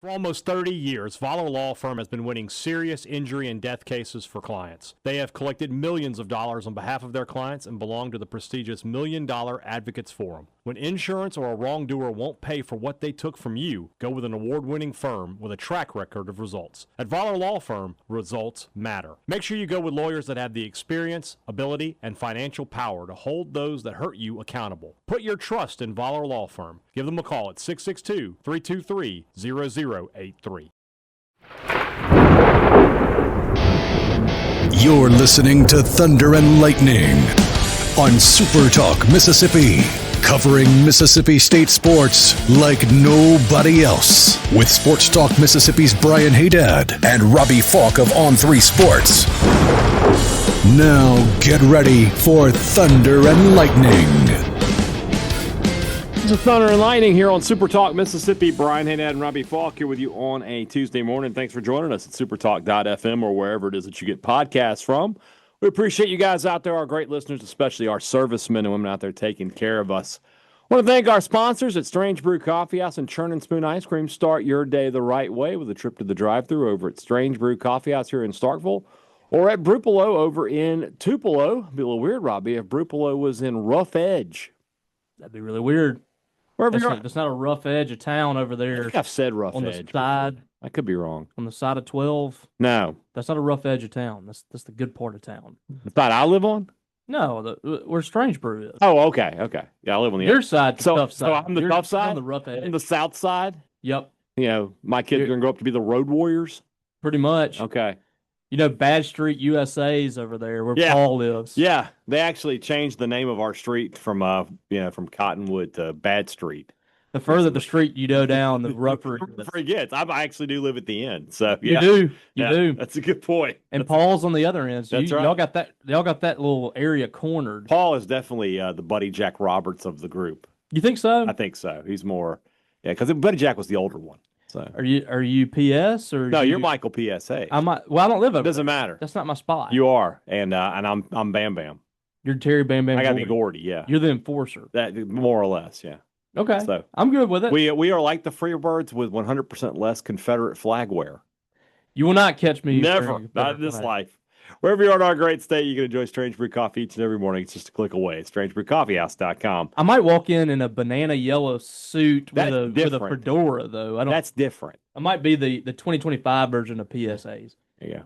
For almost 30 years, Voller Law Firm has been winning serious injury and death cases for clients. They have collected millions of dollars on behalf of their clients and belong to the prestigious $1 Million Advocates Forum. When insurance or a wrongdoer won't pay for what they took from you, go with an award-winning firm with a track record of results. At Voller Law Firm, results matter. Make sure you go with lawyers that have the experience, ability, and financial power to hold those that hurt you accountable. Put your trust in Voller Law Firm. Give them a call at 662-323-0083. You're listening to Thunder and Lightning on SuperTalk Mississippi, covering Mississippi State sports like nobody else. With Sports Talk Mississippi's Brian Hadad and Robbie Faulk of On3 Sports. Now get ready for Thunder and Lightning. This is Thunder and Lightning here on SuperTalk Mississippi. Brian Hadad and Robbie Faulk here with you on a Tuesday morning. Thanks for joining us at supertalk.fm or wherever it is that you get podcasts from. We appreciate you guys out there, our great listeners, especially our servicemen and women out there taking care of us. I want to thank our sponsors at Strange Brew Coffee House and Churn and Spoon Ice Cream. Start your day the right way with a trip to the drive-thru over at Strange Brew Coffee House here in Starkville or at Brupolo over in Tupelo. It'd be a little weird, Robbie, if Brupolo was in Rough Edge. That'd be really weird. Wherever you're That's not a rough edge of town over there. I think I've said Rough on Edge. The side. Before. I could be wrong. On the side of 12. No. That's not a rough edge of town. That's the good part of town. The side I live on? No, where Strange Brew is. Oh, okay. Yeah, I live on the Your side's the tough side. So I'm the tough side? On the rough edge. I'm the south side? Yep. You know, my kids are going to grow up to be the Road Warriors? Pretty much. Okay. You know, Bad Street USA's over there where Paul lives. Yeah. They actually changed the name of our street from from Cottonwood to Bad Street. The further the street you go down, the rougher it gets. I actually do live at the end. So yeah. You do. That's a good point. And Paul's on the other end. So right. Y'all got that little area cornered. Paul is definitely the Buddy Jack Roberts of the group. You think so? I think so. He's more because Buddy Jack was the older one. So are you PS or no? You're Michael PSA. I don't live over. It doesn't matter. That's not my spot. You are, and I'm Bam Bam. You're Terry Bam Bam. I got to be Gordy. Yeah, you're the enforcer. That more or less. Yeah. Okay. So I'm good with it. We are like the Freebirds with 100% less Confederate flag wear. You will not catch me. Never. Not in this life. Wherever you are in our great state, you can enjoy Strange Brew Coffee each and every morning. It's just a click away. StrangeBrewCoffeehouse.com. I might walk in a banana yellow suit with a fedora, though. That's different. I might be the 2025 version of PSAs. Yeah.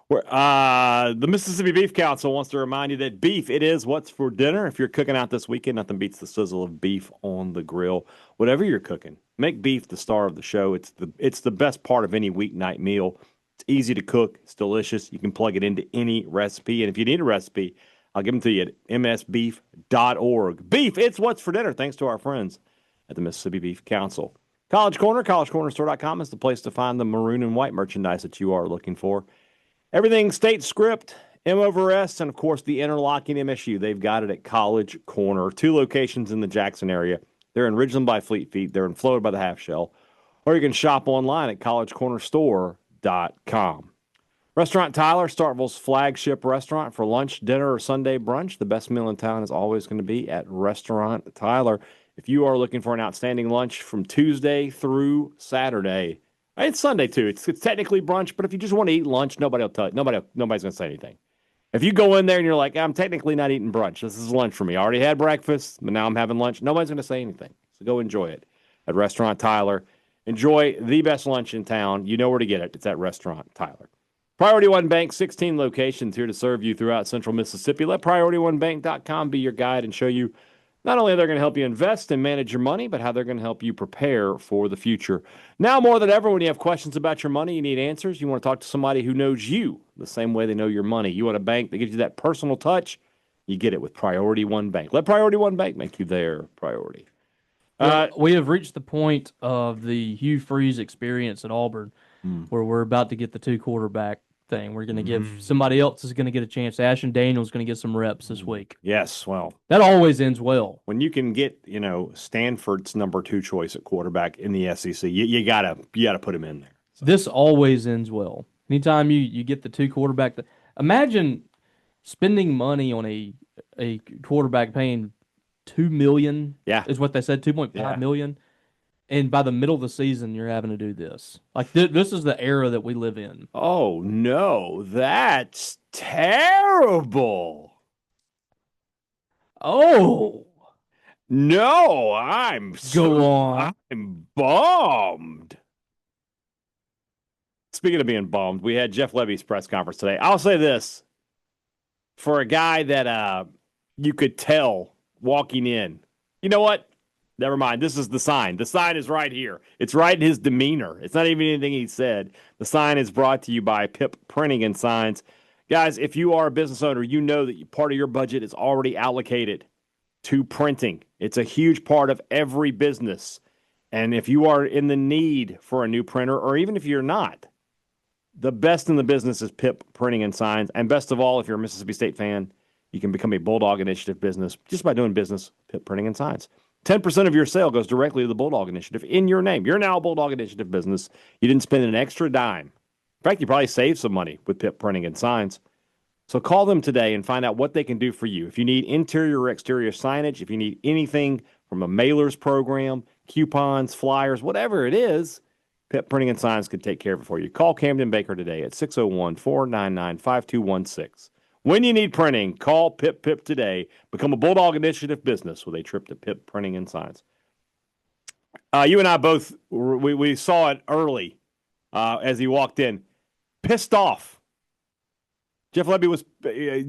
The Mississippi Beef Council wants to remind you that beef, it is what's for dinner. If you're cooking out this weekend, nothing beats the sizzle of beef on the grill. Whatever you're cooking, make beef the star of the show. It's the best part of any weeknight meal. It's easy to cook. It's delicious. You can plug it into any recipe. And if you need a recipe, I'll give them to you at msbeef.org. Beef, it's what's for dinner, thanks to our friends at the Mississippi Beef Council. College Corner, collegecornerstore.com is the place to find the maroon and white merchandise that you are looking for. Everything state script, M over S, and, of course, the interlocking MSU. They've got it at College Corner. 2 locations in the Jackson area. They're in Ridgeland by Fleet Feet. They're in Florida by the Half Shell. Or you can shop online at collegecornerstore.com. Restaurant Tyler, Starkville's flagship restaurant for lunch, dinner, or Sunday brunch. The best meal in town is always going to be at Restaurant Tyler. If you are looking for an outstanding lunch from Tuesday through Saturday, it's Sunday too. It's technically brunch, but if you just want to eat lunch, nobody's going to say anything. If you go in there and you're like, I'm technically not eating brunch. This is lunch for me. I already had breakfast, but now I'm having lunch. Nobody's going to say anything. So go enjoy it at Restaurant Tyler. Enjoy the best lunch in town. You know where to get it. It's at Restaurant Tyler. Priority One Bank, 16 locations here to serve you throughout central Mississippi. Let PriorityOneBank.com be your guide and show you not only how they're going to help you invest and manage your money, but how they're going to help you prepare for the future. Now more than ever, when you have questions about your money, you need answers, you want to talk to somebody who knows you the same way they know your money. You want a bank that gives you that personal touch, you get it with Priority One Bank. Let Priority One Bank make you their priority. We have reached the point of the Hugh Freeze experience at Auburn where we're about to get the 2 quarterback thing. We're going to give somebody else is going to get a chance. Ashton Daniels going to get some reps this week. Yes, well, that always ends well. When you can get, Stanford's number 2 choice at quarterback in the SEC, you gotta put him in there. So. This always ends well. Anytime you get the 2 quarterback, imagine spending money on a quarterback paying $2 million. Yeah, is what they said, $2.5 million. And by the middle of the season, you're having to do this. Like this is the era that we live in. Oh no, that's terrible. Oh, No, go on. I'm bummed. Speaking of being bummed, we had Jeff Lebby's press conference today. I'll say this. For a guy that you could tell walking in, you know what? Never mind. This is the sign. The sign is right here. It's right in his demeanor. It's not even anything he said. The sign is brought to you by Pip Printing and Signs. Guys, if you are a business owner, you know that part of your budget is already allocated to printing. It's a huge part of every business. And if you are in the need for a new printer, or even if you're not, the best in the business is Pip Printing and Signs. And best of all, if you're a Mississippi State fan, you can become a Bulldog Initiative business just by doing business Pip Printing and Signs. 10% of your sale goes directly to the Bulldog Initiative in your name. You're now a Bulldog Initiative business. You didn't spend an extra dime. In fact, you probably saved some money with Pip Printing and Signs. So call them today and find out what they can do for you. If you need interior or exterior signage, if you need anything from a mailers program, coupons, flyers, whatever it is, Pip Printing and Signs can take care of it for you. Call Camden Baker today at 601-499-5216. When you need printing, call Pip today. Become a Bulldog Initiative business with a trip to Pip Printing and Signs. You and I both, we saw it early as he walked in. Pissed off. Jeff Lebby was,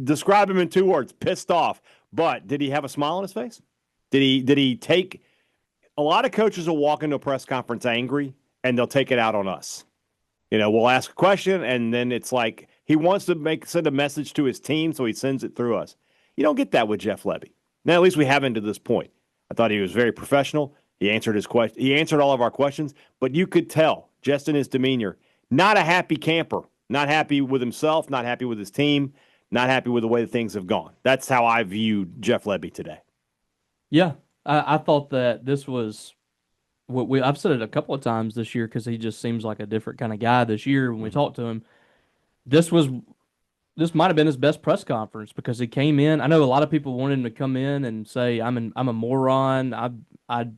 describe him in 2 words, pissed off. But did he have a smile on his face? Did he take, a lot of coaches will walk into a press conference angry, and they'll take it out on us. We'll ask a question, and then it's like he wants to send a message to his team, so he sends it through us. You don't get that with Jeff Lebby. Now, at least we haven't to this point. I thought he was very professional. He answered his question. He answered all of our questions, but you could tell just in his demeanor, not a happy camper, not happy with himself, not happy with his team, not happy with the way that things have gone. That's how I viewed Jeff Lebby today. Yeah, I thought that this was. I've said it a couple of times this year because he just seems like a different kind of guy this year when we talked to him. This might have been his best press conference because he came in. I know a lot of people wanted him to come in and say, I'm a moron. I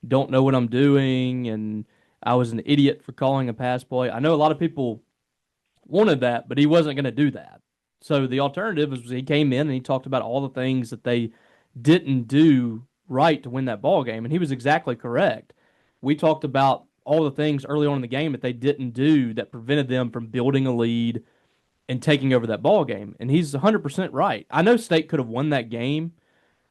don't know what I'm doing. And I was an idiot for calling a pass play. I know a lot of people wanted that, but he wasn't going to do that. So the alternative was he came in and he talked about all the things that they didn't do right to win that ball game. And he was exactly correct. We talked about all the things early on in the game that they didn't do that prevented them from building a lead and taking over that ball game. And he's 100% right. I know State could have won that game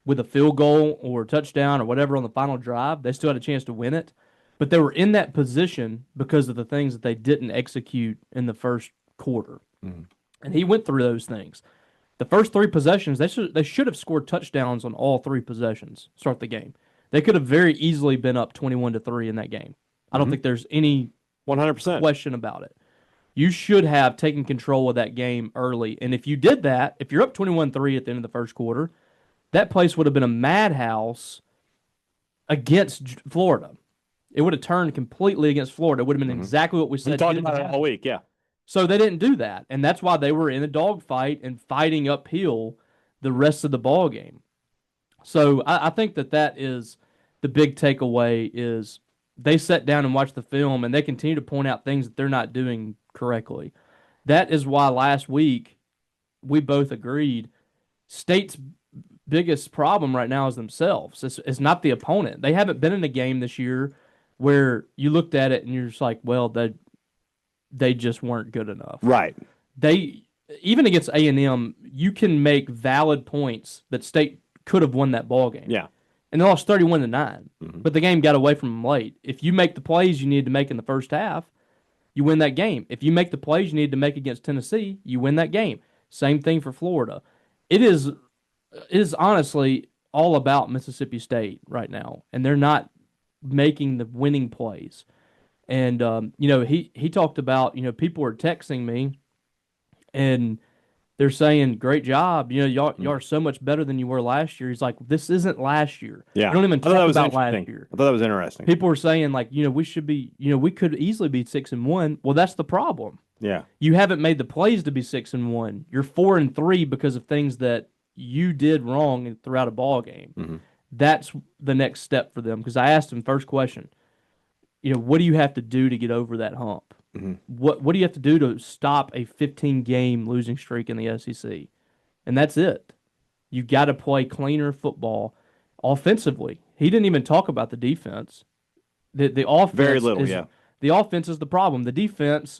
with a field goal or a touchdown or whatever on the final drive. They still had a chance to win it. But they were in that position because of the things that they didn't execute in the first quarter. Mm-hmm. And he went through those things. The first 3 possessions, they should have scored touchdowns on all 3 possessions to start the game. They could have very easily been up 21-3 in that game. I don't think there's any 100% question about it. You should have taken control of that game early. And if you did that, if you're up 21-3 at the end of the first quarter, that place would have been a madhouse against Florida. It would have turned completely against Florida. It would have been exactly what we said. We talked about it all week, yeah. So they didn't do that, and that's why they were in a dogfight and fighting uphill the rest of the ball game. So I think that is the big takeaway is they sat down and watched the film, and they continue to point out things that they're not doing correctly. That is why last week we both agreed State's biggest problem right now is themselves. It's not the opponent. They haven't been in a game this year where you looked at it and you're just like, well, they just weren't good enough. Right. Even against A&M, you can make valid points that State could have won that ball game. Yeah. And they lost 31-9. But the game got away from them late. If you make the plays you needed to make in the first half, you win that game. If you make the plays you needed to make against Tennessee, you win that game. Same thing for Florida. It is honestly all about Mississippi State right now, and they're not making the winning plays. And he talked about, people are texting me and they're saying, great job. Y'all are so much better than you were last year. He's like, this isn't last year. Yeah. I don't even talk about last year. I thought that was interesting. People were saying we should be, we could easily be 6-1. Well, that's the problem. Yeah. You haven't made the plays to be 6-1. You're 4-3 because of things that you did wrong throughout a ball game. Mm-hmm. That's the next step for them. Because I asked him first question, what do you have to do to get over that hump? What do you have to do to stop a 15-game losing streak in the SEC? And that's it. You've got to play cleaner football offensively. He didn't even talk about the defense. The offense Very little, is, yeah. The offense is the problem. The defense,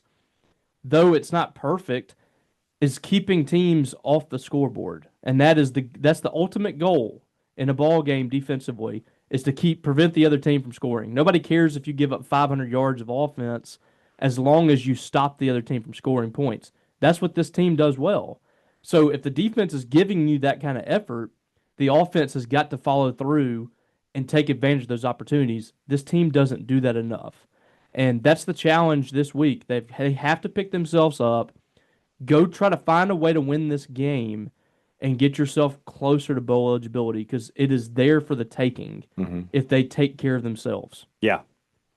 though it's not perfect, is keeping teams off the scoreboard. And that's the ultimate goal in a ball game defensively, is to prevent the other team from scoring. Nobody cares if you give up 500 yards of offense as long as you stop the other team from scoring points. That's what this team does well. So if the defense is giving you that kind of effort, the offense has got to follow through and take advantage of those opportunities. This team doesn't do that enough. And that's the challenge this week. They have to pick themselves up, go try to find a way to win this game, and get yourself closer to bowl eligibility, because it is there for the taking if they take care of themselves. Yeah.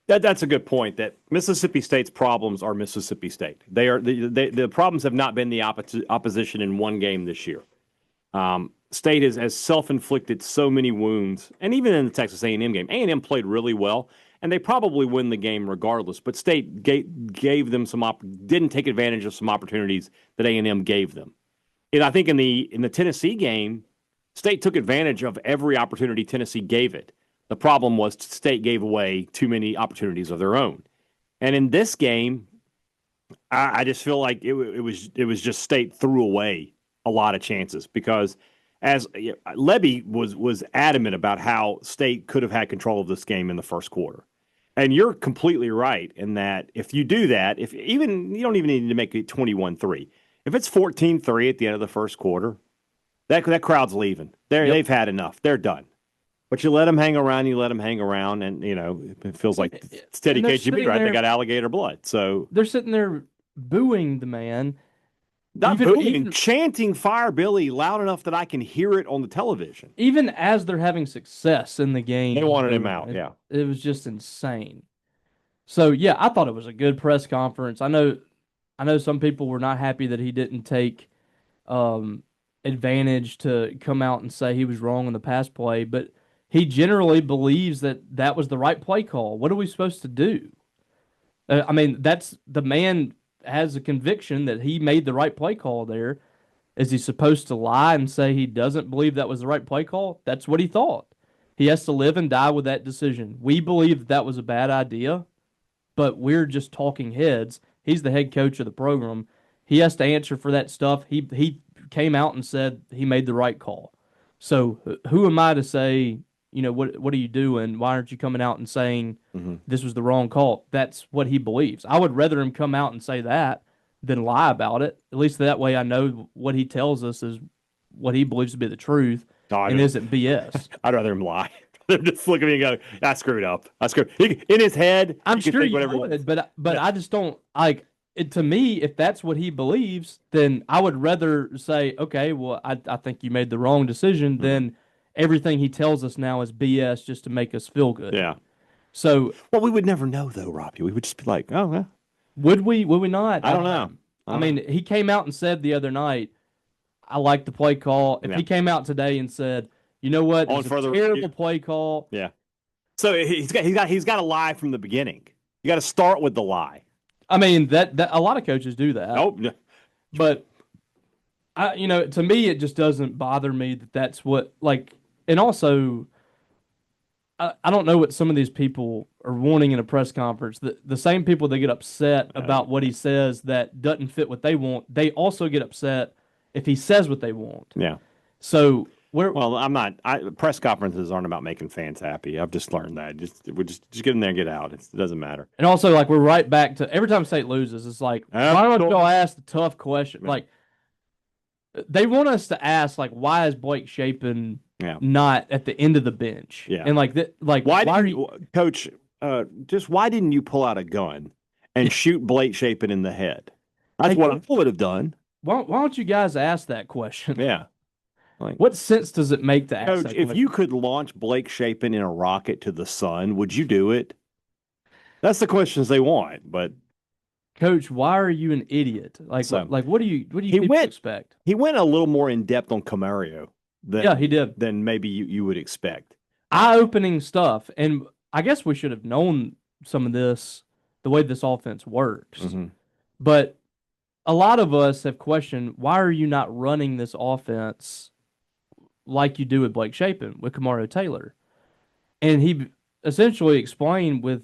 That's a good point, that Mississippi State's problems are Mississippi State. They are the problems have not been the opposition in one game this year. State has self-inflicted so many wounds, and even in the Texas A&M game, A&M played really well, and they probably win the game regardless. But State gave them didn't take advantage of some opportunities that A&M gave them. And I think in the Tennessee game, State took advantage of every opportunity Tennessee gave it. The problem was State gave away too many opportunities of their own. And in this game, I just feel like it was just State threw away a lot of chances, because as Lebby was adamant about how State could have had control of this game in the first quarter. And you're completely right in that if you do that, you don't even need to make it 21-3. If it's 14-3 at the end of the first quarter, that crowd's leaving. They've had enough. They're done. But you let them hang around, and it feels like steady KGB, right? They got alligator blood. So they're sitting there booing the man. Not booing, chanting "Fire Billy" loud enough that I can hear it on the television. Even as they're having success in the game, they wanted him out. It was just insane. So yeah, I thought it was a good press conference. I know some people were not happy that he didn't take advantage to come out and say he was wrong on the pass play, but he generally believes that was the right play call. What are we supposed to do? That's the man has a conviction that he made the right play call there. Is he supposed to lie and say he doesn't believe that was the right play call? That's what he thought. He has to live and die with that decision. We believe that was a bad idea, but we're just talking heads. He's the head coach of the program. He has to answer for that stuff. He came out and said he made the right call. So who am I to say, what are you doing? Why aren't you coming out and saying this was the wrong call? That's what he believes. I would rather him come out and say that than lie about it. At least that way I know what he tells us is what he believes to be the truth and isn't BS. I'd rather him lie. Just look at me and go, I screwed up. In his head, I'm sure you would, but I just don't like it. To me, if that's what he believes, then I would rather say, okay, well, I think you made the wrong decision than everything he tells us now is BS just to make us feel good. Yeah. So, well, we would never know though, Robbie. We would just be like, oh, yeah. Would we? Would we not? I don't know. I mean, he came out and said the other night, I like the play call. If he came out today and said, you know what, it's a terrible play call. Yeah. So he's got to lie from the beginning. You got to start with the lie. I mean, that a lot of coaches do that. Oh, yeah. But to me, it just doesn't bother me that that's what and also, I don't know what some of these people are wanting in a press conference. The same people that get upset about what he says that doesn't fit what they want, they also get upset if he says what they want. Yeah. So I'm not. Press conferences aren't about making fans happy. I've just learned that. Just get in there and get out. It doesn't matter. And also, we're right back to every time State loses, it's like, why don't y'all ask the tough question? Yeah. They want us to ask, why is Blake Shapen not at the end of the bench? Yeah. And why are you, Coach? Just why didn't you pull out a gun and shoot Blake Shapen in the head? That's what I would have done. Why don't you guys ask that question? Yeah. What sense does it make to ask Coach, that question? If you could launch Blake Shapen in a rocket to the sun, would you do it? That's the questions they want. But Coach, why are you an idiot? What do you expect? He went a little more in depth on Camario. He did. Than maybe you would expect. Eye-opening stuff, and I guess we should have known some of this, the way this offense works. But a lot of us have questioned, why are you not running this offense like you do with Blake Shapen, with Kamario Taylor? And he essentially explained with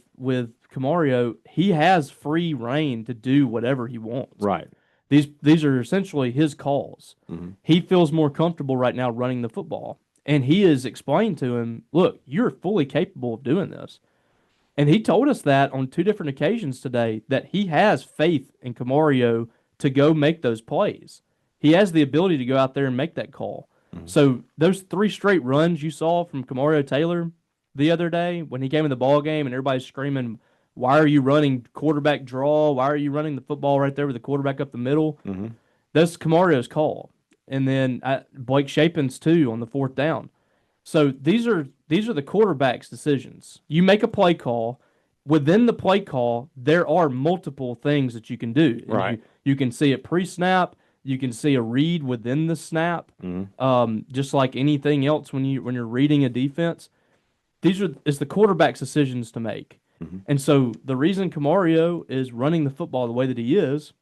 Kamario, he has free reign to do whatever he wants. Right. These are essentially his calls. He feels more comfortable right now running the football. And he has explained to him, look, you're fully capable of doing this. And he told us that on 2 different occasions today, that he has faith in Kamario to go make those plays. He has the ability to go out there and make that call. So those 3 straight runs you saw from Kamario Taylor the other day when he came in the ball game and everybody's screaming, why are you running quarterback draw? Why are you running the football right there with the quarterback up the middle? That's Kamario's call. And then Blake Shapen's too on the 4th down. So these are the quarterback's decisions. You make a play call. Within the play call, there are multiple things that you can do. Right. You can see it pre-snap. You can see a read within the snap. Just like anything else when you're reading a defense. It's the quarterback's decisions to make. And so the reason Kamario is running the football the way that he is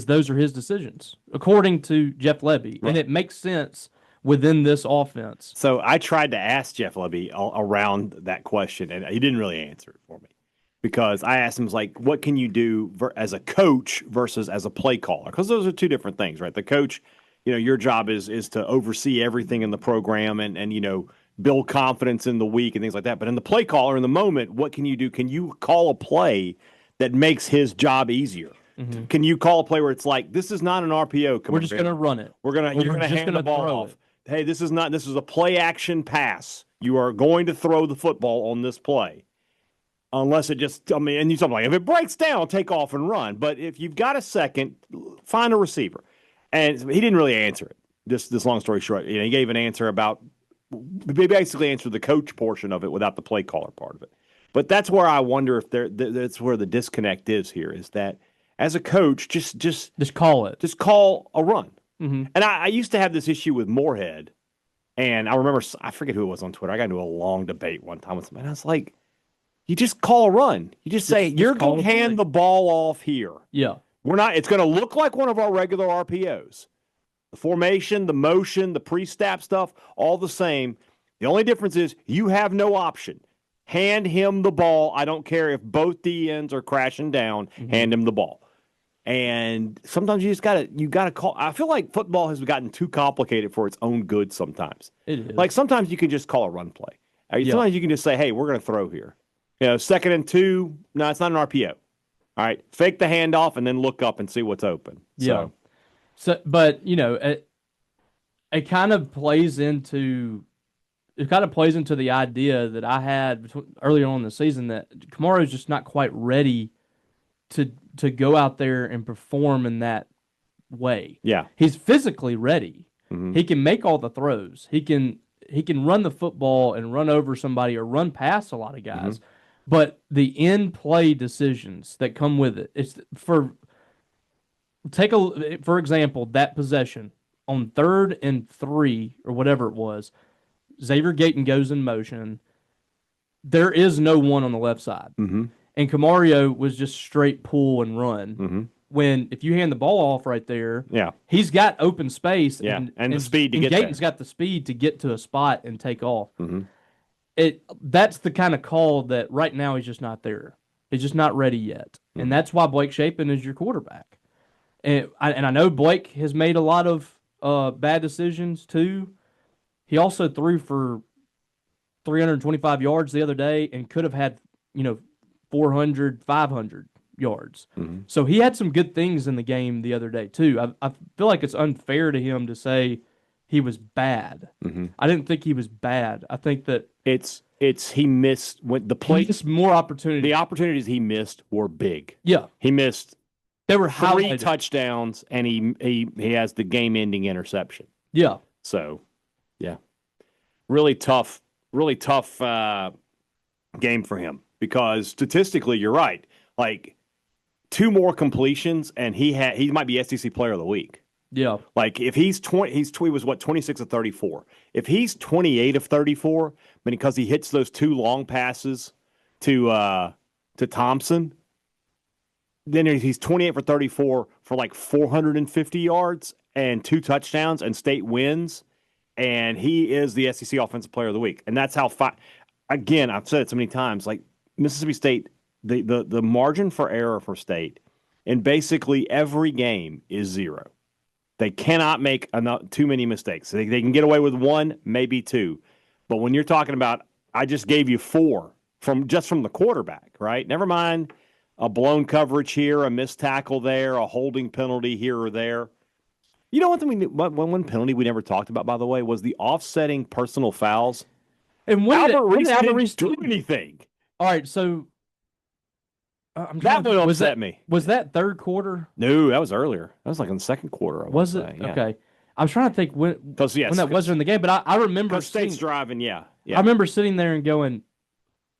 those are his decisions, according to Jeff Lebby. Right. And it makes sense within this offense. So I tried to ask Jeff Lebby around that question, and he didn't really answer it for me. Because I asked him, like, what can you do as a coach versus as a play caller? Because those are 2 different things, right? The coach, your job is to oversee everything in the program and build confidence in the week and things like that. But in the play caller, in the moment, what can you do? Can you call a play that makes his job easier? Can you call a play where it's like, this is not an RPO? We're just going to run it. You're going to hand the ball off. Hey, this is a play action pass. You are going to throw the football on this play. Unless it just, and you something like, if it breaks down, take off and run. But if you've got a second, find a receiver. And he didn't really answer it. This long story short, he gave an answer about, he basically answered the coach portion of it without the play caller part of it. But that's where I wonder if that's where the disconnect is here, is that as a coach, just call it. Just call a run. And I used to have this issue with Moorhead, and I remember, I forget who it was on Twitter. I got into a long debate one time with somebody, and I was like, you just call a run. You just say, you're going to hand the ball off here. Yeah. It's going to look like one of our regular RPOs. The formation, the motion, the pre-snap stuff, all the same. The only difference is you have no option. Hand him the ball. I don't care if both DNs are crashing down. Hand him the ball. And sometimes you gotta call. I feel like football has gotten too complicated for its own good sometimes. It is. Like sometimes you can just call a run play. Sometimes you can just say, hey, we're going to throw here. 2nd and 2. No, it's not an RPO. All right. Fake the handoff and then look up and see what's open. Yeah. So, but it kind of plays into the idea that I had earlier on in the season that Kamaro's just not quite ready to go out there and perform in that way. Yeah. He's physically ready. He can make all the throws. He can run the football and run over somebody or run past a lot of guys. But the in-play decisions that come with it, for example, that possession on 3rd and 3 or whatever it was, Xavier Gayton goes in motion. There is no one on the left side. And Kamario was just straight pull and run. When if you hand the ball off right there, he's got open space and the speed to get Gayton's got the speed to get to a spot and take off. That's the kind of call that right now he's just not there. He's just not ready yet. And that's why Blake Shapen is your quarterback. And I know Blake has made a lot of bad decisions too. He also threw for 325 yards the other day and could have had, 400, 500 yards. So he had some good things in the game the other day too. I feel like it's unfair to him to say he was bad. I didn't think he was bad. I think that he missed when the play. He missed more opportunities. The opportunities he missed were big. Yeah, he missed. They were 3 touchdowns, and he has the game-ending interception. Yeah. So, yeah, really tough game for him because statistically, you're right. Like 2 more completions, and he might be SEC Player of the Week. Yeah. Like if he was 26 of 34. If he's 28 of 34, because he hits those 2 long passes to Thompson. Then he's 28 for 34 for like 450 yards and 2 touchdowns, and State wins. And he is the SEC Offensive Player of the Week. And that's how again, I've said it so many times, like Mississippi State, the margin for error for State in basically every game is 0. They cannot make too many mistakes. They can get away with 1, maybe 2. But when you're talking about, I just gave you 4 from the quarterback, right? Never mind a blown coverage here, a missed tackle there, a holding penalty here or there. You know one penalty we never talked about, by the way, was the offsetting personal fouls. And when did Albert Reese do anything? All right, so that would upset me. Was that third quarter? No, that was earlier. That was like in the second quarter. Was it? Yeah. Okay. I was trying to think when that wasn't in the game, but I remember State's driving. Yeah. I remember sitting there and going,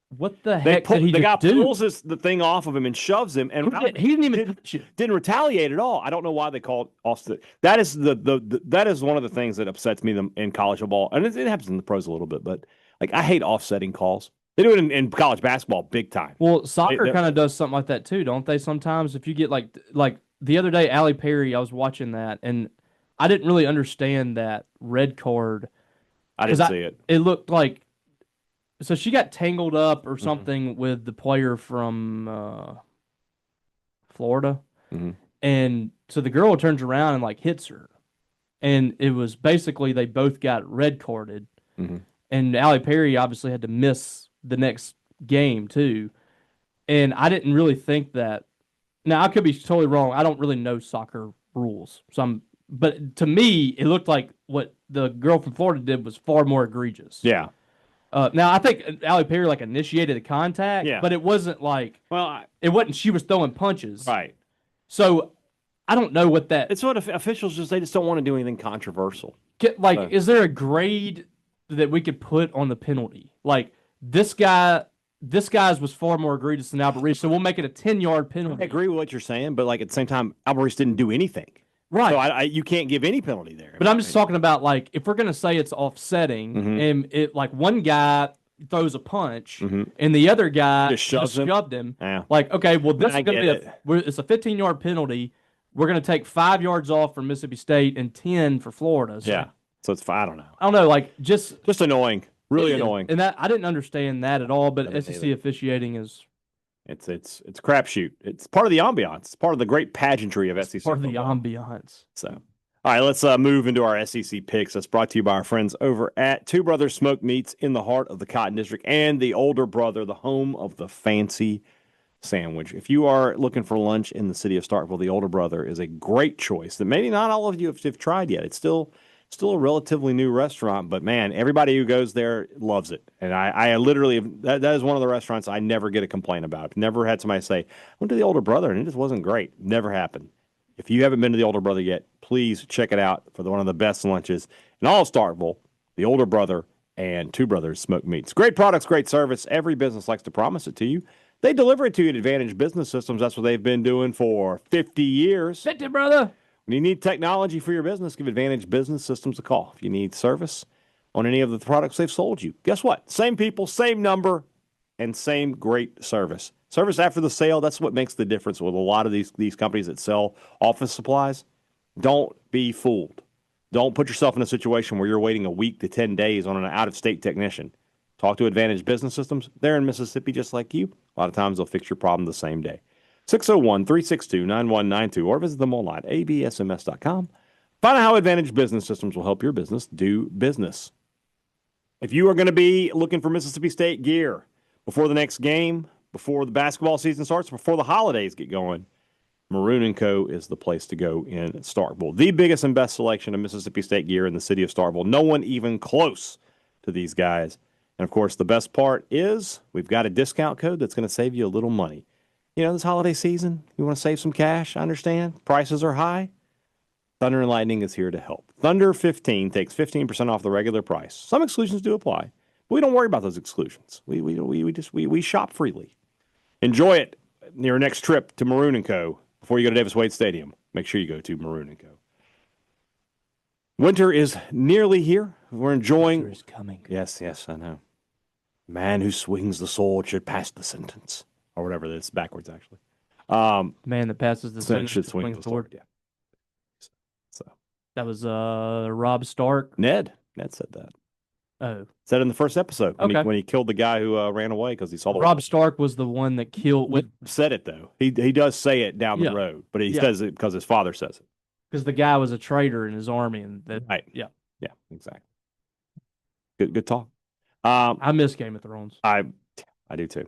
"What the heck did he the guy do?" pulls the thing off of him and shoves him, and he didn't retaliate at all. I don't know why they called offset. That is that is one of the things that upsets me in college football, and it happens in the pros a little bit. But like, I hate offsetting calls. They do it in college basketball big time. Well, soccer kind of does something like that too, don't they? Sometimes if you get like the other day, Allie Perry, I was watching that, and I didn't really understand that red card. I didn't see it. It looked like, so she got tangled up or something with the player from Florida, and so the girl turns around and like hits her, and it was basically they both got red carded, and Allie Perry obviously had to miss the next game too, and I didn't really think that. Now I could be totally wrong. I don't really know soccer rules, but to me it looked like what the girl from Florida did was far more egregious. Yeah. Now I think Allie Perry like initiated the contact, but it wasn't like it wasn't she was throwing punches, right? So I don't know what that. It's what officials just don't want to do anything controversial. Is there a grade that we could put on the penalty? Like this guy's was far more egregious than Albert Reese, so we'll make it a 10-yard penalty. I agree with what you're saying, but like at the same time, Albert Reese didn't do anything. Right. So you can't give any penalty there. But I'm just talking about like if we're gonna say it's offsetting, and it like one guy throws a punch and the other guy just shoved him. Yeah. Like, okay, well this is gonna be it's a 15-yard penalty. We're gonna take 5 yards off from Mississippi State and 10 for Florida. So, so it's I don't know. I don't know, like just annoying. Really annoying. And that I didn't understand that at all, but SEC officiating is it's a crapshoot. It's part of the ambiance. It's part of the great pageantry of SEC. Part of the ambiance. So, all right, let's move into our SEC picks. That's brought to you by our friends over at Two Brothers Smoked Meats in the heart of the Cotton District and the Older Brother, the home of the fancy sandwich. If you are looking for lunch in the city of Starkville, the Older Brother is a great choice that maybe not all of you have tried yet. It's still a relatively new restaurant, but man, everybody who goes there loves it. And I literally, that is one of the restaurants I never get a complaint about. I've never had somebody say, I went to the Older Brother and it just wasn't great. Never happened. If you haven't been to the Older Brother yet, please check it out for one of the best lunches in all of Starkville, the Older Brother and Two Brothers Smoked Meats. Great products, great service. Every business likes to promise it to you. They deliver it to you at Advantage Business Systems. That's what they've been doing for 50 years. 50, brother. When you need technology for your business, give Advantage Business Systems a call. If you need service on any of the products they've sold you, guess what? Same people, same number, and same great service. Service after the sale, that's what makes the difference with a lot of these companies that sell office supplies. Don't be fooled. Don't put yourself in a situation where you're waiting a week to 10 days on an out-of-state technician. Talk to Advantage Business Systems. They're in Mississippi just like you. A lot of times they'll fix your problem the same day. 601-362-9192 or visit them online, absms.com. Find out how Advantage Business Systems will help your business do business. If you are going to be looking for Mississippi State gear before the next game, before the basketball season starts, before the holidays get going, Maroon & Co. is the place to go in Starkville. The biggest and best selection of Mississippi State gear in the city of Starkville. No one even close to these guys. And, of course, the best part is we've got a discount code that's going to save you a little money. You know, this holiday season, you want to save some cash, I understand. Prices are high. Thunder and Lightning is here to help. Thunder 15 takes 15% off the regular price. Some exclusions do apply, but we don't worry about those exclusions. We shop freely. Enjoy it your next trip to Maroon & Co. Before you go to Davis Wade Stadium. Make sure you go to Maroon & Co. Winter is nearly here. We're enjoying. Winter is coming. Yes, I know. Man who swings the sword should pass the sentence, or whatever. That's backwards, actually. Man that passes the Sentence sentence should to swing swing the sword. sword. Yeah. So That was Rob Stark. Ned said that. Oh, Said in the first episode when Okay. he killed the guy who ran away because he saw the Rob Stark was the one that killed with said it though. He does say it down the Yeah. road, but he Yeah. says it because his father says it. because the guy was a traitor in his army, and that Right. Yeah. Yeah. Exactly. Good talk. I miss Game of Thrones. I do too.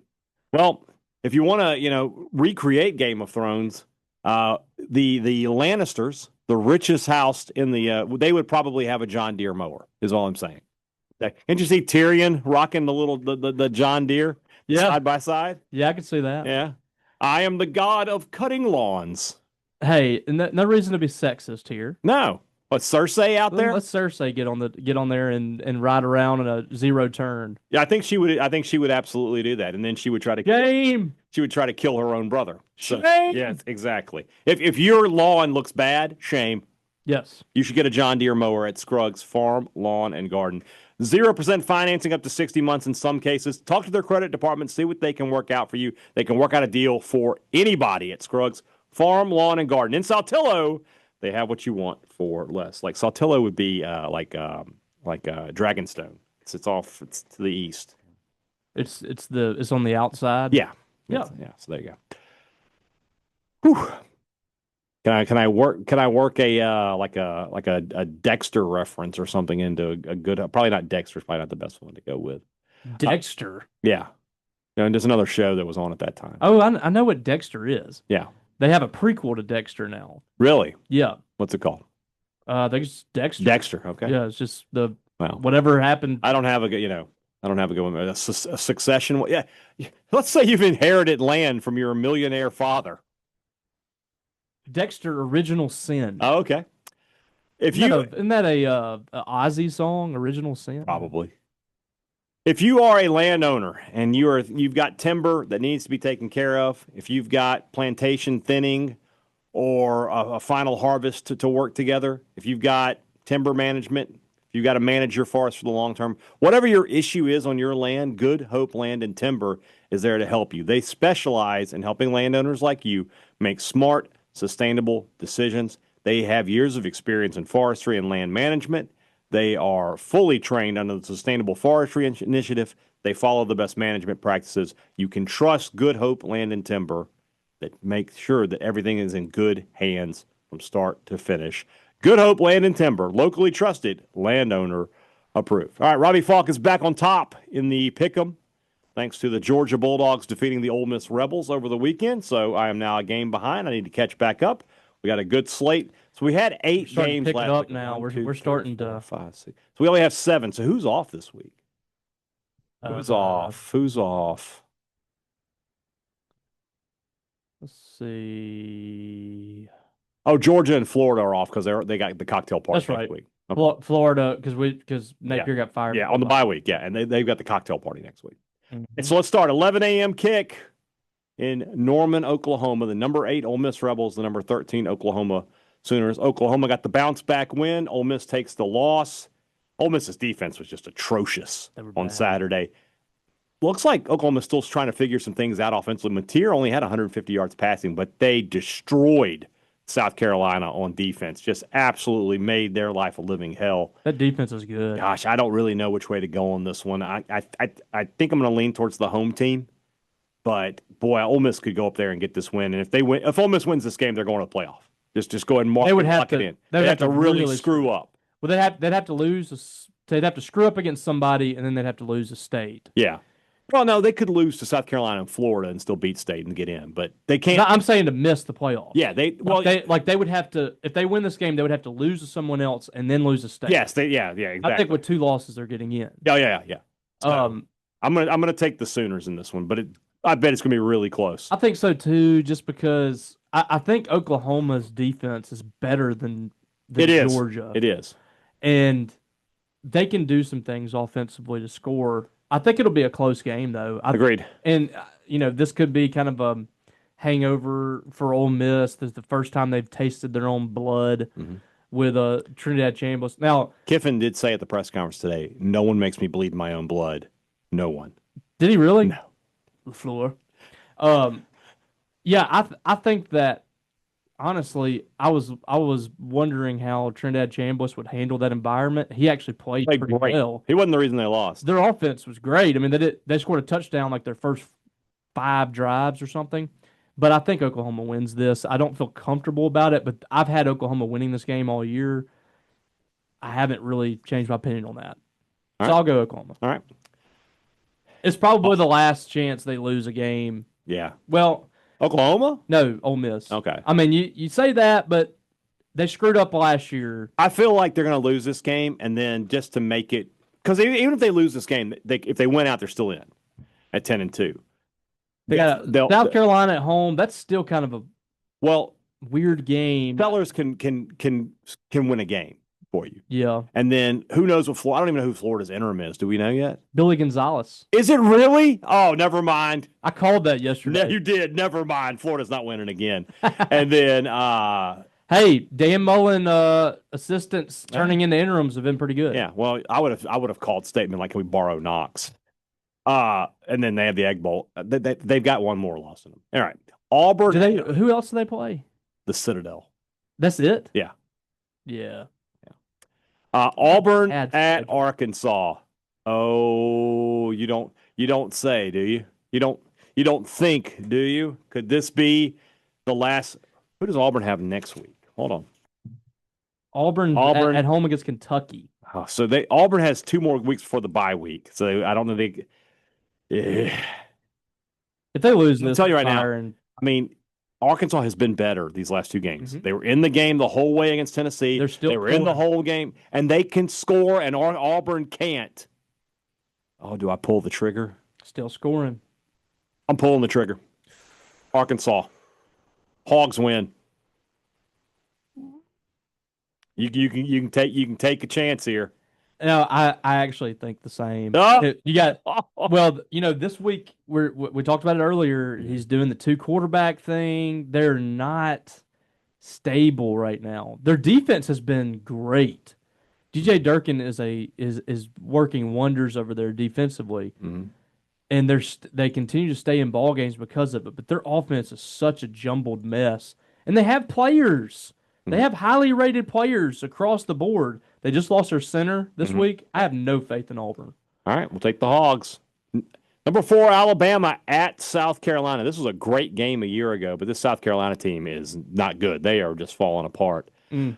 Well, if you want to, recreate Game of Thrones, the Lannisters, the richest house in they would probably have a John Deere mower. Is all I'm saying. Didn't you see Tyrion rocking the John Deere side by side? Yeah, I could see that. Yeah. I am the god of cutting lawns. Hey, no reason to be sexist here. No. But Cersei out there? Let's Cersei get on there and ride around in a zero turn. Yeah, I think she would absolutely do that. And then she would try to kill her own brother. So, Shame. yes, exactly. If your lawn looks bad, shame. Yes. You should get a John Deere mower at Scruggs Farm, Lawn, and Garden. 0% financing up to 60 months in some cases. Talk to their credit department, see what they can work out for you. They can work out a deal for anybody at Scruggs Farm, Lawn, and Garden. In Saltillo, they have what you want for less. Like Saltillo would be like Dragonstone. It's to the east. It's on the outside. Yeah. Yeah. So there you go. Whew. Can I work a Dexter reference or something into a good, probably not Dexter's probably not the best one to go with. Dexter. Yeah. And there's another show that was on at that time. Oh, I know what Dexter is. Yeah. They have a prequel to Dexter now. Really? Yeah. What's it called? I think it's Dexter. Dexter. Okay. Yeah, it's just Wow. whatever happened. I don't have a good one. A succession. Yeah. Let's say you've inherited land from your millionaire father. Dexter Original Sin. Oh, okay. Isn't that a Ozzy song, Original Sin? Probably. If you are a landowner and you've got timber that needs to be taken care of, if you've got plantation thinning or a final harvest to work together, if you've got timber management, if you've got to manage your forest for the long term, whatever your issue is on your land, Good Hope Land and Timber is there to help you. They specialize in helping landowners like you make smart, sustainable decisions. They have years of experience in forestry and land management. They are fully trained under the Sustainable Forestry Initiative. They follow the best management practices. You can trust Good Hope Land and Timber that make sure that everything is in good hands from start to finish. Good Hope Land and Timber, locally trusted, landowner approved. All right, Robbie Faulk is back on top in the Pick'em, thanks to the Georgia Bulldogs defeating the Ole Miss Rebels over the weekend. So I am now a game behind. I need to catch back up. We got a good slate. So we had 8 games last up week. now. We're starting to 5, 6. So we only have 7. So who's off this week? Who's off? Let's see. Oh, Georgia and Florida are off because they got the cocktail party That's right. next week. Okay. Florida, because Napier got fired. Yeah, on the bye week. Yeah, and they've got the cocktail party next week. Mhm. And so let's start 11 a.m. kick in Norman, Oklahoma. The number 8 Ole Miss Rebels, the number 13 Oklahoma Sooners. Oklahoma got the bounce back win. Ole Miss takes the loss. Ole Miss's defense was just atrocious on Saturday. Looks like Oklahoma's still trying to figure some things out offensively. Mateer only had 150 yards passing, but they destroyed South Carolina on defense. Just absolutely made their life a living hell. That defense is good. Gosh, I don't really know which way to go on this one. I think I'm going to lean towards the home team. But boy, Ole Miss could go up there and get this win. And if Ole Miss wins this game, they're going to the playoff. Just go ahead and mark it in. They'd have to really screw up. Well, they'd have to lose. They'd have to screw up against somebody, and then they'd have to lose a state. Yeah. Well, no, they could lose to South Carolina and Florida and still beat state and get in, but they can't. No, I'm saying to miss the playoffs. Yeah, they would have to, if they win this game, they would have to lose to someone else and then lose a state. Yes, exactly. I think with 2 losses, they're getting in. Yeah. So, I'm gonna take the Sooners in this one, but I bet it's gonna be really close. I think so too, just because I think Oklahoma's defense is better than Georgia. It is, and they can do some things offensively to score. I think it'll be a close game, though. Agreed. And, this could be kind of a hangover for Ole Miss. This is the first time they've tasted their own blood with Trinidad Chambliss. Now, Kiffin did say at the press conference today, no one makes me bleed my own blood. No one. Did he really? No. LaFleur. Yeah, I think that honestly, I was wondering how Trinidad Chambliss would handle that environment. He actually played Played pretty great. well. He wasn't the reason they lost. Their offense was great. I mean, they scored a touchdown like their first 5 drives or something. But I think Oklahoma wins this. I don't feel comfortable about it, but I've had Oklahoma winning this game all year. I haven't really changed my opinion on that. So I'll go Oklahoma. All right. It's probably the last chance they lose a game. Yeah. Well, Oklahoma? no, Ole Miss. Okay. I mean, you say that, but they screwed up last year. I feel like they're going to lose this game, and then just to make it, because even if they lose this game, if they win out, they're still in at 10-2. They got South Carolina at home. That's still kind of a weird game. Sellers can win a game for you. Yeah. And then who knows what Florida? I don't even know who Florida's interim is. Do we know yet? Billy Gonzalez. Is it really? Oh, never mind. I called that yesterday. No, you did. Never mind. Florida's not winning again. And then hey, Dan Mullen assistants turning into interims have been pretty good. Yeah. Well, I would have called statement like, can we borrow Knox? And then they have the Egg Bowl. They've got one more loss in them. All right. Auburn. Who else do they play? The Citadel. That's it? Yeah. Yeah. Auburn at Arkansas. Oh, you don't say, do you? You don't think, do you? Could this be the last? Who does Auburn have next week? Hold on. Auburn at home against Kentucky. Oh, so Auburn has 2 more weeks before the bye week. So I don't know if they lose this, I'll tell you right now. I mean, Arkansas has been better these last 2 games. Mm-hmm. They were in the game the whole way against Tennessee. They were in the whole game, and they can score, and Auburn can't. Oh, do I pull the trigger? Still scoring. I'm pulling the trigger. Arkansas. Hogs win. You can take a chance here. No, I actually think the same. Oh. You got this week we talked about it earlier. He's doing the 2 quarterback thing. They're not stable right now. Their defense has been great. DJ Durkin is working wonders over there defensively, and they continue to stay in ball games because of it. But their offense is such a jumbled mess, and they have players. They have highly rated players across the board. They just lost their center this week. I have no faith in Auburn. All right, we'll take the Hogs. Number 4, Alabama at South Carolina. This was a great game a year ago, but this South Carolina team is not good. They are just falling apart. We'll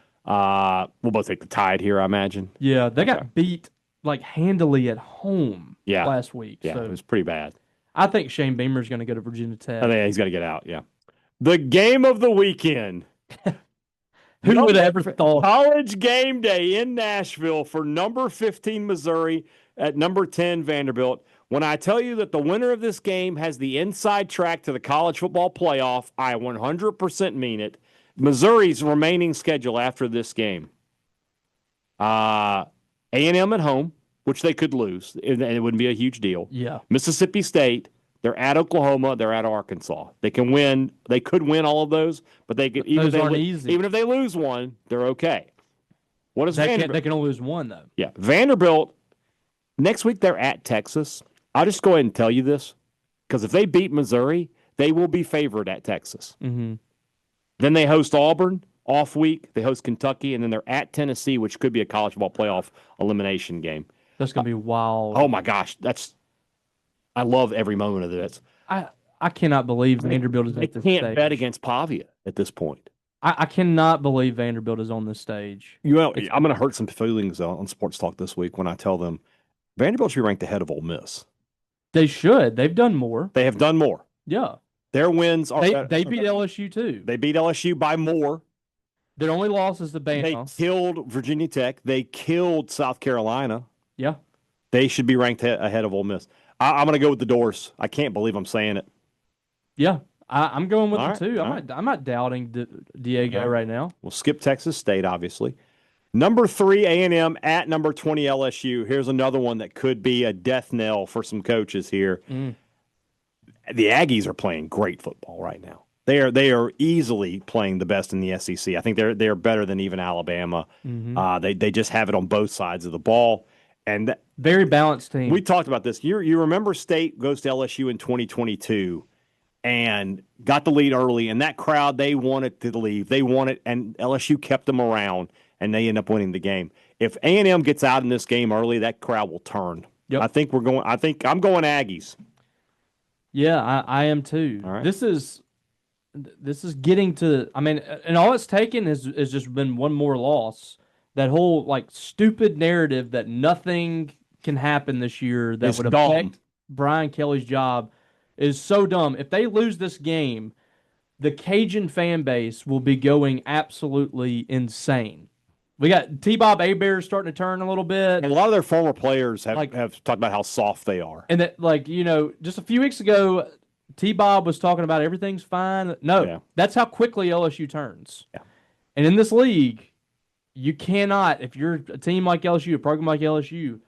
both take the Tide here, I imagine. Yeah, they got beat like handily at home last week. Yeah, so it was pretty bad. I think Shane Beamer's going to go to Virginia Tech. I think he's got to get out, yeah. The game of the weekend. Who would have ever thought? College game day in Nashville for number 15 Missouri at number 10 Vanderbilt. When I tell you that the winner of this game has the inside track to the college football playoff, I 100% mean it. Missouri's remaining schedule after this game. A&M at home, which they could lose, and it wouldn't be a huge deal. Yeah. Mississippi State. They're at Oklahoma. They're at Arkansas. They can win. They could win all of those, but they could, even if they lose one, they're okay. What is Vanderbilt? They can only lose one though. Yeah, Vanderbilt. Next week they're at Texas. I'll just go ahead and tell you this, because if they beat Missouri, they will be favored at Texas. Mm-hmm. Then they host Auburn off week. They host Kentucky, and then they're at Tennessee, which could be a college football playoff elimination game. That's gonna be wild. Oh my gosh, I love every moment of this. I cannot believe Vanderbilt is at this stage. They can't bet against Pavia at this point. I cannot believe Vanderbilt is on this stage. I'm going to hurt some feelings on Sports Talk this week when I tell them Vanderbilt should be ranked ahead of Ole Miss. They should. They've done more. They have done more. Yeah. Their wins are. They beat LSU too. They beat LSU by more. Their only loss is the Bama. They killed Virginia Tech. They killed South Carolina. Yeah. They should be ranked ahead of Ole Miss. I'm going to go with the Doors. I can't believe I'm saying it. Yeah, I'm going with them too. I'm not doubting Diego right now. We'll skip Texas State, obviously. Number 3, A&M at number 20, LSU. Here's another one that could be a death knell for some coaches here. The Aggies are playing great football right now. They are easily playing the best in the SEC. I think they're better than even Alabama. They just have it on both sides of the ball. And very balanced team. We talked about this. You remember State goes to LSU in 2022 and got the lead early, and that crowd, they wanted to leave. They wanted, and LSU kept them around, and they end up winning the game. If A&M gets out in this game early, that crowd will turn. Yep. I think I'm going Aggies. Yeah, I am too. All right. This is getting to. I mean, and all it's taken is just been one more loss. That whole like stupid narrative that nothing can happen this year that would affect Brian Kelly's job is so dumb. If they lose this game, the Cajun fan base will be going absolutely insane. We got T-Bob Hebert starting to turn a little bit. And a lot of their former players have talked about how soft they are. And that, just a few weeks ago, T-Bob was talking about everything's fine. No, That's how quickly LSU turns. Yeah. And in this league, you cannot, if you're a team like LSU, a program like LSU,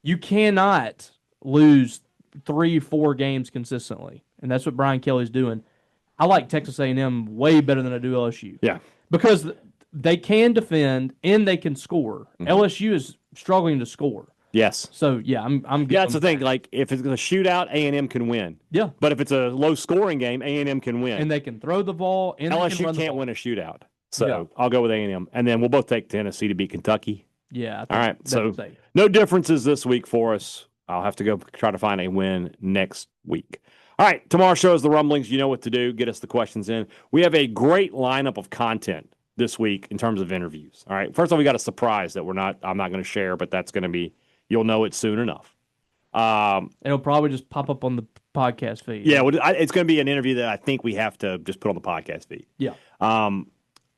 you cannot lose 3-4 games consistently. And that's what Brian Kelly's doing. I like Texas A&M way better than I do LSU. Yeah. Because they can defend and they can score. Mm-hmm. LSU is struggling to score. Yes. So yeah, I'm. Yeah, that's the thing. Like if it's a shootout, A&M can win. Yeah. But if it's a low scoring game, A&M can win. And they can throw the ball. And LSU can't win a shootout. So I'll go with A&M, and then we'll both take Tennessee to beat Kentucky. Yeah. All right. So no differences this week for us. I'll have to go try to find a win next week. All right. Tomorrow's show is the Rumblings. You know what to do. Get us the questions in. We have a great lineup of content this week in terms of interviews. All right. First of all, we got a surprise that I'm not going to share, but that's going to be, you'll know it soon enough. It'll probably just pop up on the podcast feed. Yeah. Well, it's going to be an interview that I think we have to just put on the podcast feed. Yeah.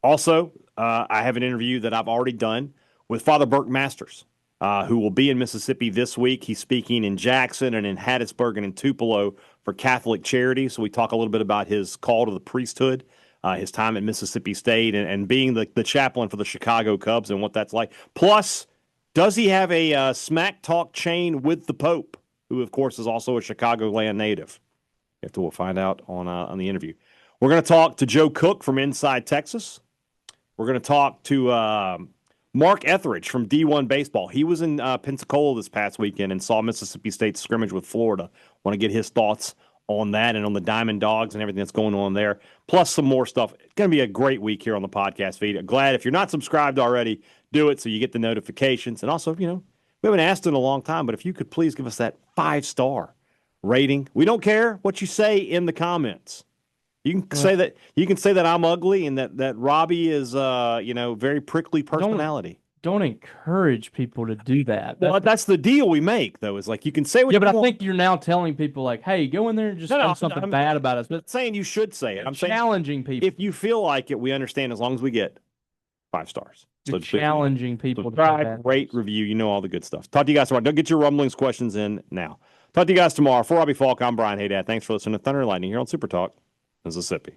Also, I have an interview that I've already done with Father Burke Masters, who will be in Mississippi this week. He's speaking in Jackson and in Hattiesburg and in Tupelo for Catholic Charities. So we talk a little bit about his call to the priesthood, his time at Mississippi State, and being the chaplain for the Chicago Cubs and what that's like. Plus, does he have a smack talk chain with the Pope, who, of course, is also a Chicagoland native? We'll find out on the interview. We're going to talk to Joe Cook from Inside Texas. We're going to talk to Mark Etheridge from D1 Baseball. He was in Pensacola this past weekend and saw Mississippi State scrimmage with Florida. Want to get his thoughts on that and on the Diamond Dogs and everything that's going on there, plus some more stuff. It's going to be a great week here on the podcast feed. I'm glad if you're not subscribed already, do it so you get the notifications. And also, we haven't asked in a long time, but if you could please give us that 5-star rating. We don't care what you say in the comments. You can say that I'm ugly and that Robbie is very prickly personality. Don't encourage people to do that. That's the deal we make, though. Is like you can say what you want. I think you're now telling people like, hey, go in there and just say something bad about us. But saying you should say it. I'm challenging people. If you feel like it, we understand as long as we get 5 stars. You're challenging people. Subscribe, rate, review. You know all the good stuff. Talk to you guys tomorrow. Don't get your rumblings questions in now. Talk to you guys tomorrow. For Robbie Faulk, I'm Brian Hadad. Thanks for listening to Thunder and Lightning here on Super Talk, Mississippi.